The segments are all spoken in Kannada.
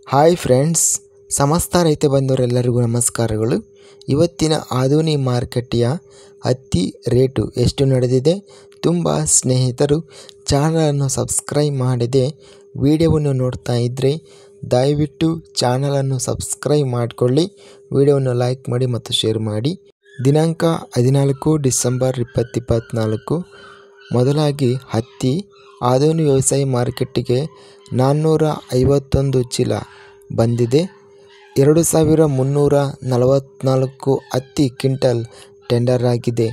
ಹಾಯ್ ಫ್ರೆಂಡ್ಸ್, ಸಮಸ್ತ ರೈತ ಬಂಧುವರೆಲ್ಲರಿಗೂ ನಮಸ್ಕಾರಗಳು. ಇವತ್ತಿನ ಆಧುನಿ ಮಾರುಕಟ್ಟೆಯ ಹತ್ತಿ ರೇಟು ಎಷ್ಟು ನಡೆದಿದೆ? ತುಂಬ ಸ್ನೇಹಿತರು ಚಾನಲನ್ನು ಸಬ್ಸ್ಕ್ರೈಬ್ ಮಾಡದೆ ವಿಡಿಯೋವನ್ನು ನೋಡ್ತಾ ಇದ್ದರೆ ದಯವಿಟ್ಟು ಚಾನಲನ್ನು ಸಬ್ಸ್ಕ್ರೈಬ್ ಮಾಡಿಕೊಳ್ಳಿ, ವಿಡಿಯೋವನ್ನು ಲೈಕ್ ಮಾಡಿ ಮತ್ತು ಶೇರ್ ಮಾಡಿ. ದಿನಾಂಕ 14 ಡಿಸೆಂಬರ್ 2024. ಮೊದಲಾಗಿ ಹತ್ತಿ ಆಧುನಿಕ ವ್ಯವಸಾಯ ಮಾರುಕಟ್ಟೆಗೆ 451 ಚೀಲ ಬಂದಿದೆ. 2344 ಹತ್ತಿ ಕ್ವಿಂಟಲ್ ಟೆಂಡರ್ ಆಗಿದೆ.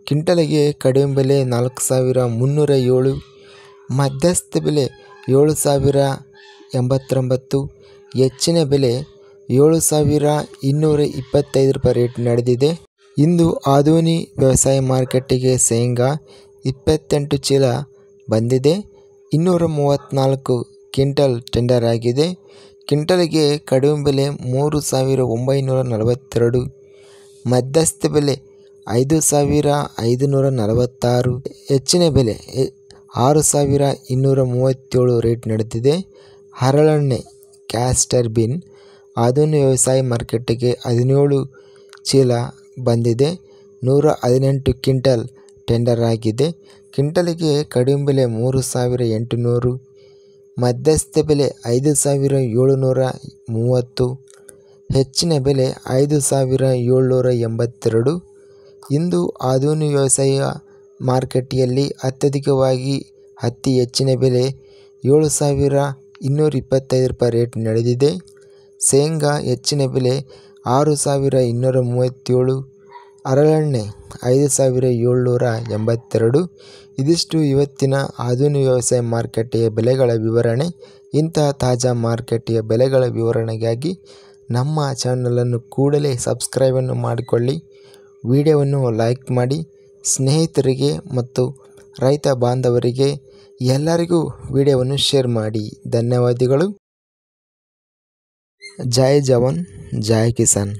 ಕ್ವಿಂಟಲ್ಗೆ ಕಡಿಮೆ ಬೆಲೆ 4307, ಮಧ್ಯಸ್ಥ ಬೆಲೆ 7089, ಹೆಚ್ಚಿನ ಬೆಲೆ 7225 ರೂಪಾಯಿ ರೇಟ್ ನಡೆದಿದೆ. ಇಂದು ಆಧುನಿಕ ವ್ಯವಸಾಯ ಮಾರುಕಟ್ಟೆಗೆ ಶೇಂಗಾ 28 ಚೀಲ ಬಂದಿದೆ. 234 ಕ್ವಿಂಟಲ್ ಟೆಂಡರ್ ಆಗಿದೆ. ಕ್ವಿಂಟಲ್ಗೆ ಕಡಿಮೆ ಬೆಲೆ 3942, ಮಧ್ಯಸ್ಥ ಬೆಲೆ 5546, ಹೆಚ್ಚಿನ ಬೆಲೆ 6237 ರೇಟ್ ನಡೆದಿದೆ. ಹರಳೆಣ್ಣೆ ಕ್ಯಾಸ್ಟರ್ ಬೀನ್ ಆಧುನಿಕ ವ್ಯವಸಾಯ ಮಾರುಕಟ್ಟೆಗೆ 17 ಚೀಲ ಬಂದಿದೆ. 118 ಕ್ವಿಂಟಲ್ ಟೆಂಡರ್ ಆಗಿದೆ. ಕ್ವಿಂಟಲ್ಗೆ ಕಡಿಮೆ ಬೆಲೆ 3800, ಮಧ್ಯಸ್ಥ ಬೆಲೆ 5730, ಹೆಚ್ಚಿನ ಬೆಲೆ 5782. ಇಂದು ಆಧುನಿಕ ವ್ಯವಸಾಯ ಮಾರುಕಟ್ಟೆಯಲ್ಲಿ ಅತ್ಯಧಿಕವಾಗಿ ಹತ್ತಿ ಹೆಚ್ಚಿನ ಬೆಲೆ 7225 ರೂಪಾಯಿ ರೇಟ್ ನಡೆದಿದೆ. ಶೇಂಗಾ ಹೆಚ್ಚಿನ ಬೆಲೆ 6237, ಹರಳೆಣ್ಣೆ 5782. ಇದಿಷ್ಟು ಇವತ್ತಿನ ಆಧುನಿಕ ವ್ಯವಸಾಯ ಮಾರುಕಟ್ಟೆಯ ಬೆಲೆಗಳ ವಿವರಣೆ. ಇಂತಹ ತಾಜಾ ಮಾರುಕಟ್ಟೆಯ ಬೆಲೆಗಳ ವಿವರಣೆಗಾಗಿ ನಮ್ಮ ಚಾನಲನ್ನು ಕೂಡಲೇ ಸಬ್ಸ್ಕ್ರೈಬನ್ನು ಮಾಡಿಕೊಳ್ಳಿ, ವಿಡಿಯೋವನ್ನು ಲೈಕ್ ಮಾಡಿ, ಸ್ನೇಹಿತರಿಗೆ ಮತ್ತು ರೈತ ಬಾಂಧವರಿಗೆ ಎಲ್ಲರಿಗೂ ವಿಡಿಯೋವನ್ನು ಶೇರ್ ಮಾಡಿ. ಧನ್ಯವಾದಗಳು. ಜೈ ಜವಾನ್, ಜೈ ಕಿಸಾನ್.